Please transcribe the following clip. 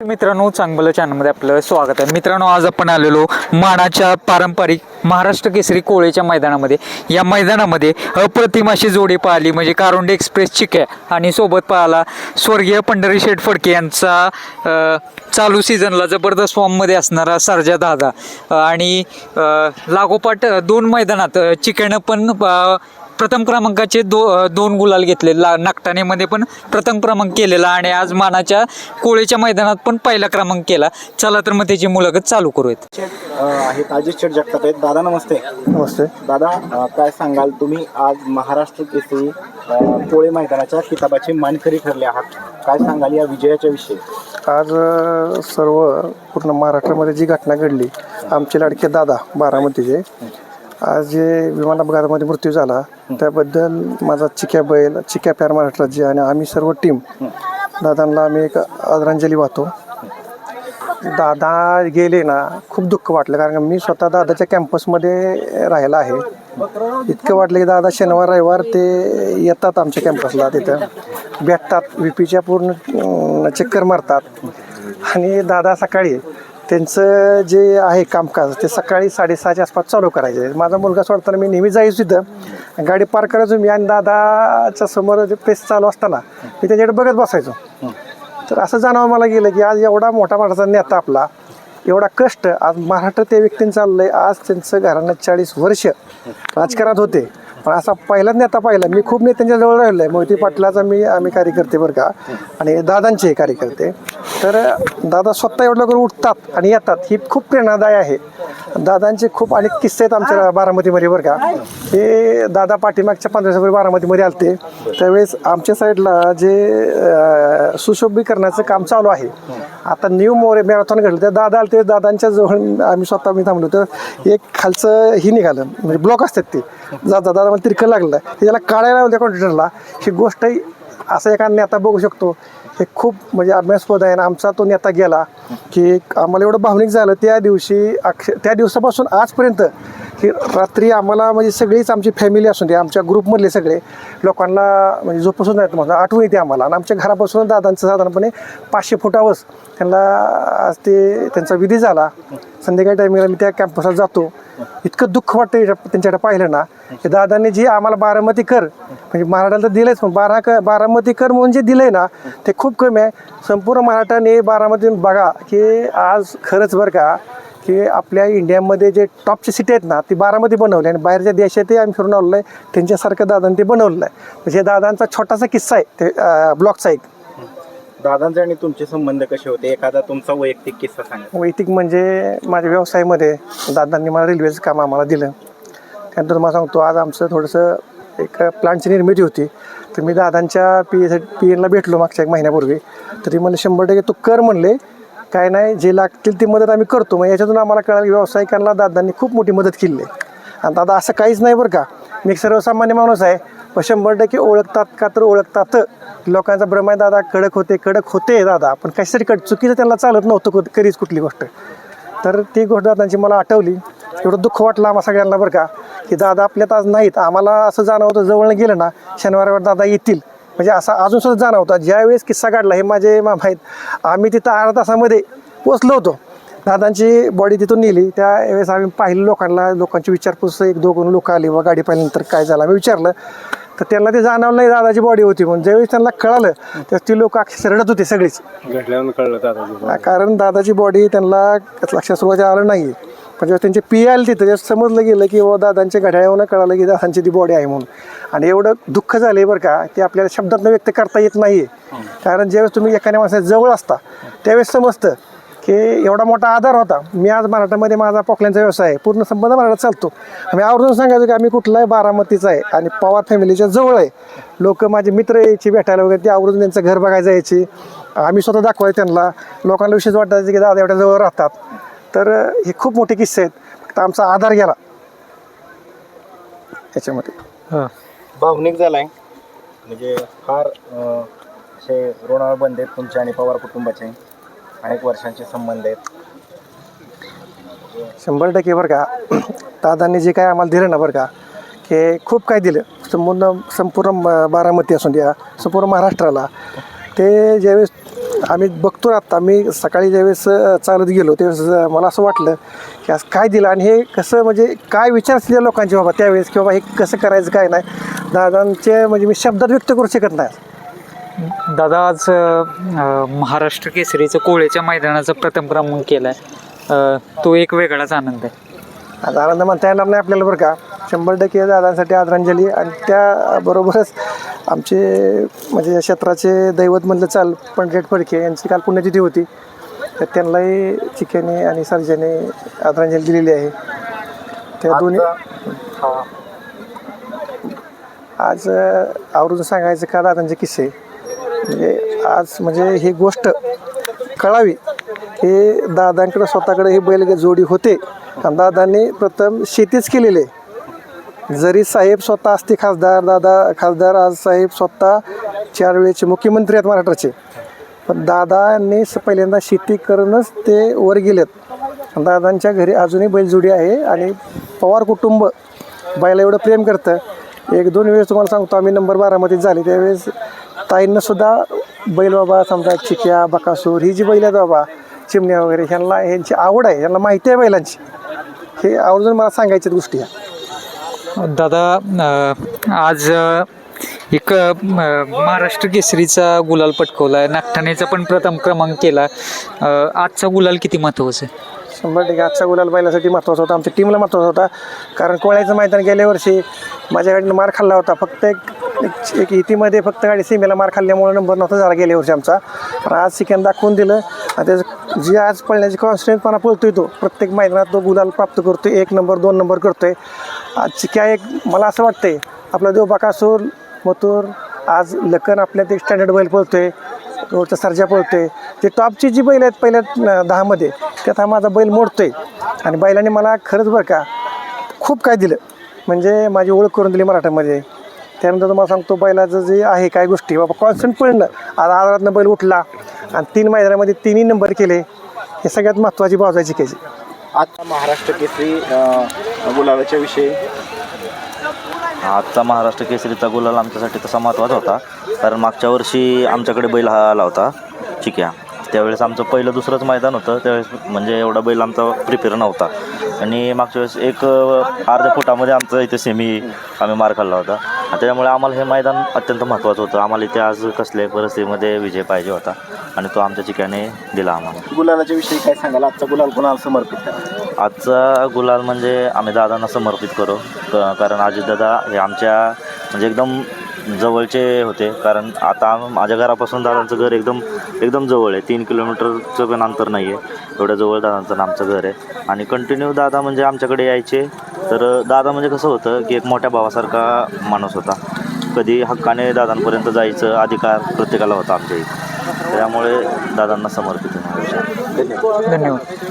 मित्रांनो, चांगलं चॅनलमध्ये आपलं स्वागत आहे. मित्रांनो, आज आपण आलेलो मानाच्या पारंपरिक महाराष्ट्र केसरी कोळेच्या मैदानामध्ये. या मैदानामध्ये अप्रतिम अशी जोडी पाहिली म्हणजे कारुंडे एक्सप्रेस चिक्या आणि सोबत पाहिला स्वर्गीय पंढरी शेठ फडके यांचा चालू सीझनला जबरदस्त फॉर्ममध्ये असणारा सर्जा दादा आणि लागोपाठ दोन मैदानात चिक्यानं पण प्रथम क्रमांकाचे दोन गुलाल घेतले. नागठाणेमध्ये पण प्रथम क्रमांक केलेला आणि आज मानाच्या कोळेच्या मैदानात पण पहिला क्रमांक केला. चला तर मग त्याची मुलाखत चालू करूयात. आहेत अजित शेठ जगताप आहेत. दादा नमस्ते. नमस्ते दादा, काय सांगाल तुम्ही आज महाराष्ट्र केसरी कोळे मैदानाच्या किताबाचे मानकरी ठरले आहात, काय सांगाल या विजयाच्या विषयी? आज सर्व पूर्ण महाराष्ट्रामध्ये जी घटना घडली, आमचे लाडके दादा बारामतीचे आज जे विमान अपघातामध्ये मृत्यू झाला त्याबद्दल माझा चिक्या बैल, चिक्या प्यार महाराष्ट्र राज्य आणि आम्ही सर्व टीम दादांना आम्ही एक आदरांजली वाहतो. दादा गेले ना, खूप दुःख वाटलं, कारण मी स्वतः दादाच्या कॅम्पसमध्ये राहिला आहे. इतकं वाटलं की दादा शनिवार रविवार ते येतात आमच्या कॅम्पसला, तिथं भेटतात, VPच्या पूर्ण चक्कर मारतात आणि दादा सकाळी त्यांचं जे आहे कामकाज ते सकाळी 6:30च्या आसपास चालू करायचे. माझा मुलगा सोडताना मी नेहमी जायचो तिथं, गाडी पार्क करायचो मी आणि दादाच्या समोर जे प्रेस चालू असताना मी त्याच्याकडे बघत बसायचो. तर असं जाणवं मला गेलं की आज एवढा मोठा महाराष्ट्राचा नेता आपला, एवढा कष्ट आज महाराष्ट्र त्या व्यक्तीने चाललं आहे. आज त्यांचं घरानं 40 वर्ष राजकारणात होते, पण असा पहिलाच नेता पाहिला. मी खूप नेत्यांच्या जवळ राहिलो आहे. मोहिते पाटलाचा आम्ही कार्यकर्ते बरं का, आणि दादांचे कार्यकर्ते. तर दादा स्वतः एवढं करून उठतात आणि येतात, ही खूप प्रेरणादायी आहे. दादांचे खूप अनेक किस्से आहेत आमच्या बारामतीमध्ये बरं का. हे दादा पाठीमागच्या 15 वर्षापूर्वी बारामतीमध्ये आलते, त्यावेळेस आमच्या साईडला जे सुशोभीकरणाचं काम चालू आहे. आता न्यू मॅरेथॉन घडलं, त्या दादा आलते, दादांच्या जवळ आम्ही स्वतः मी थांबलो. तर एक खालचं ही निघालं म्हणजे ब्लॉक असतात ते, दादा मला तिरकं लागलं, त्याला काढायला त्या कॉन्ट्रॅक्टरला. ही गोष्टही असं एका नेता बघू शकतो, हे खूप म्हणजे अभ्यासपद आहे. आणि आमचा तो नेता गेला की आम्हाला एवढं भावनिक झालं त्या दिवशी. त्या दिवसापासून आजपर्यंत की रात्री आम्हाला म्हणजे सगळीच आमची फॅमिली असून दे, आमच्या ग्रुपमधले सगळे लोकांना म्हणजे झोपसून नाही तुम्हाला आठवण येते आम्हाला. आणि आमच्या घरापासून दादांचं साधारणपणे 500 फुटावरच त्यांना आज ते त्यांचा विधी झाला. संध्याकाळी टायमिंगला मी त्या कॅम्पसला जातो, इतकं दुःख वाटतं त्यांच्याकडे पाहिलं ना. की दादांनी जी आम्हाला बारामतीकर म्हणजे महाराष्ट्राला तर दिलंच, पण बारामतीकर म्हणून जे दिलं आहे ना ते खूप कमी आहे. संपूर्ण महाराष्ट्राने बारामतीतून बघा की आज खरंच बरं का की आपल्या इंडियामध्ये जे टॉपची सिटी आहेत ना ती बारामती बनवली, आणि बाहेरच्या देशातही आम्ही फिरून आलेलो आहे, त्यांच्यासारखं दादांनी ते बनवलेलं आहे. म्हणजे दादांचा छोटासा किस्सा आहे ते ब्लॉगचा एक. दादांचे आणि तुमचे संबंध कसे होते, एखादा तुमचा वैयक्तिक किस्सा सांगा. वैयक्तिक म्हणजे माझ्या व्यवसायामध्ये दादांनी मला रेल्वेचं काम आम्हाला दिलं. त्यानंतर मला सांगतो, आज आमचं थोडंसं एक प्लांटची निर्मिती होती, तर मी दादांच्या PNला भेटलो मागच्या 1 महिन्यापूर्वी. तरी मला 100% तू कर म्हणले, काय नाही जे लागतील ती मदत आम्ही करतो. मग याच्यातून आम्हाला कळालं की व्यावसायिकांना दादांनी खूप मोठी मदत केली आहे. आणि दादा असं काहीच नाही बरं का, मी एक सर्वसामान्य माणूस आहे, पण 100% ओळखतात का तर ओळखतात. लोकांचा भ्रम आहे दादा कडक होते दादा, पण कशासाठी चुकीचं त्यांना चालत नव्हतं कधीच कुठली गोष्ट. तर ती गोष्ट दादांची मला आठवली, एवढं दुःख वाटलं आम्हाला सगळ्यांना बरं का की दादा आपल्यात आज नाहीत. आम्हाला असं जाणवतं जवळनं गेलं ना शनिवारवर दादा येतील, म्हणजे असं अजून सुद्धा जाणवतं. ज्यावेळेस किस्सा काढला, हे माझे मामा आहेत, आम्ही तिथं अर्धा तासामध्ये पोचलो होतो. दादांची बॉडी तिथून नेली, त्यावेळेस आम्ही पाहिलं लोकांची विचारपूस, 1-2 लोक आली व गाडी पाहिल्यानंतर काय झालं आम्ही विचारलं, तर त्यांना ते जाणवलं नाही दादाची बॉडी होती म्हणून. ज्यावेळेस त्यांना कळालं तर ती लोक अक्षरशः रडत होते सगळीच, कळलं दादा, कारण दादाची बॉडी त्यांना लक्षात सुरुवातीला आलं नाही. पण जेव्हा त्यांचे PI आले तिथं तेव्हा समजलं गेलं की दादांच्या घड्याळावरून कळालं की दादांची ती बॉडी आहे म्हणून. आणि एवढं दुःख झालं बरं का की आपल्याला शब्दातनं व्यक्त करता येत नाही. कारण ज्यावेळेस तुम्ही एखाद्या माणसाच्या जवळ असता त्यावेळेस समजतं की एवढा मोठा आधार होता. मी आज मराठामध्ये माझा पोकल्यांचा व्यवसाय आहे, पूर्ण संबंध मराठात चालतो. आम्ही आवर्जून सांगायचो की आम्ही कुठलाही बारामतीचा आहे आणि पवार फॅमिलीच्या जवळ आहे. लोक माझे मित्र यायचे भेटायला वगैरे, ते आवर्जून त्यांचं घर बघायला यायचे, आम्ही स्वतः दाखवायचं त्यांना. लोकांना विशेष वाटायचं की दादा एवढ्या जवळ राहतात. तर हे खूप मोठे किस्से आहेत, फक्त आमचा आधार गेला याच्यामध्ये. भावनिक झालाय म्हणजे फार असे ऋणावर बंद आहेत तुमचे आणि पवार कुटुंबाचे, अनेक वर्षांचे संबंध आहेत. 100% बरं का. दादांनी जे काय आम्हाला दिलं ना बरं का, की खूप काय दिलं संपूर्ण बारामती असून द्या, संपूर्ण महाराष्ट्राला. ते ज्यावेळेस आम्ही बघतो आता, मी सकाळी ज्यावेळेस चालत गेलो त्यावेळेस मला असं वाटलं की आज काय दिलं आणि हे कसं म्हणजे काय विचार असलेल्या लोकांचे बाबा त्यावेळेस की बाबा हे कसं करायचं काय नाही दादांचे म्हणजे मी शब्दात व्यक्त करू शकत नाही. दादा आज महाराष्ट्र केसरीचं कोळेच्या मैदानाचा प्रथम क्रमांक केलाय, तो एक वेगळाच आनंद आहे. आता आनंद म्हणता येणार नाही आपल्याला बरं का, 100% दादांसाठी आदरांजली. आणि त्याबरोबरच आमचे म्हणजे या क्षेत्राचे दैवत म्हणलं चाल पंढरेट फडके यांची काल पुण्यतिथी होती, तर त्यांनाही चिक्याने आणि सर्जाने आदरांजली दिलेली आहे. त्या दोन्ही आज आवरून सांगायचं का दादांचे किस्से म्हणजे आज म्हणजे ही गोष्ट कळावी, हे दादांकडे स्वतःकडे ही बैल जोडी होते आणि दादांनी प्रथम शेतीच केलेली आहे. जरी साहेब स्वतः असते खासदार आज साहेब स्वतः 4 वेळेचे मुख्यमंत्री आहेत महाराष्ट्राचे, पण दादांनी पहिल्यांदा शेती करूनच ते वर गेलेत. दादांच्या घरी अजूनही बैलजोडी आहे आणि पवार कुटुंब बैला एवढं प्रेम करतं. 1-2 वेळेस तुम्हाला सांगतो आम्ही नंबर 12 झाली त्यावेळेस ताईंना सुद्धा बैल बाबा समजा चिक्या बकासूर ही जी बैल आहेत बाबा चिमण्या वगैरे ह्यांची आवड आहे, ह्यांना माहिती आहे बैलांची, हे आवर्जून मला सांगायच्या गोष्टी ह्या. दादा आज एक महाराष्ट्र केसरीचा गुलाल पटकवला, नागठाणेचा पण प्रथम क्रमांक केला, आजचा गुलाल किती महत्त्वाचा आहे? 100% आजचा गुलाल बैलासाठी महत्त्वाचा होता, आमच्या टीमला महत्त्वाचा होता. कारण कोळ्याचं मैदान गेल्या वर्षी माझ्याकडनं मार खाल्ला होता, फक्त एक इतीमध्ये फक्त गाडी सीमेला मार खाल्ल्यामुळे नंबर नव्हता झाला गेल्या वर्षी आमचा. पण आज चिकन दाखवून दिलं आणि त्याचं जी आज पळण्याची कॉन्स्टन्सपणा पळतोय तो प्रत्येक मैदानात तो गुलाल प्राप्त करतोय, 1 नंबर 2 नंबर करतोय. आज चिक्या एक मला असं वाटतंय आपला देव बकासूर मथुर आज लखन आपल्या ते स्टँडर्ड बैल पळतोय, रोडचा सर्जा पळतोय, जे टॉपची जी बैल आहेत पहिल्या 10मध्ये त्यात हा माझा बैल मोडतोय. आणि बैलाने मला खरंच बरं का खूप काय दिलं, म्हणजे माझी ओळख करून दिली मराठामध्ये. त्यानंतर तुम्हाला सांगतो बैलाचं जे आहे काय गोष्टी बाबा कॉन्स्टंट पळणं, आज आधारातनं बैल उठला आणि 3 मैदानामध्ये 3ही नंबर केले, हे सगळ्यात महत्त्वाची बाजू आहे चिक्याची. आता महाराष्ट्र केसरी गुलालाच्या विषयी आजचा महाराष्ट्र केसरीचा गुलाल आमच्यासाठी तसा महत्त्वाचा होता, कारण मागच्या वर्षी आमच्याकडे बैल हा आला होता चिक्या, त्यावेळेस आमचं पहिलं दुसरंच मैदान होतं, त्यावेळेस म्हणजे एवढा बैल आमचा प्रिपेअर नव्हता आणि मागच्या वेळेस एक अर्ध्या फुटामध्ये आमचा इथे सेमी आम्ही मार खाल्ला होता. त्याच्यामुळे आम्हाला हे मैदान अत्यंत महत्त्वाचं होतं. आम्हाला इथे आज कसल्याही परिस्थितीमध्ये विजय पाहिजे होता आणि तो आमच्या चिक्याने दिला आम्हाला. गुलालाच्या विषयी काय सांगाल? आजचा गुलाल कोणाला समर्पित करा? आजचा गुलाल म्हणजे आम्ही दादांना समर्पित करू, कारण अजितदादा हे आमच्या म्हणजे एकदम जवळचे होते. कारण आता माझ्या घरापासून दादांचं घर एकदम जवळ आहे, 3 किलोमीटरचं पण अंतर नाही आहे, एवढ्या जवळ दादांचं आमचं घर आहे. आणि कंटिन्यू दादा म्हणजे आमच्याकडे यायचे, तर दादा म्हणजे कसं होतं की एक मोठ्या भावासारखा माणूस होता, कधी हक्काने दादांपर्यंत जायचं अधिकार प्रत्येकाला होता आमच्या इथे, त्यामुळे दादांना समर्पित आहे. धन्यवाद.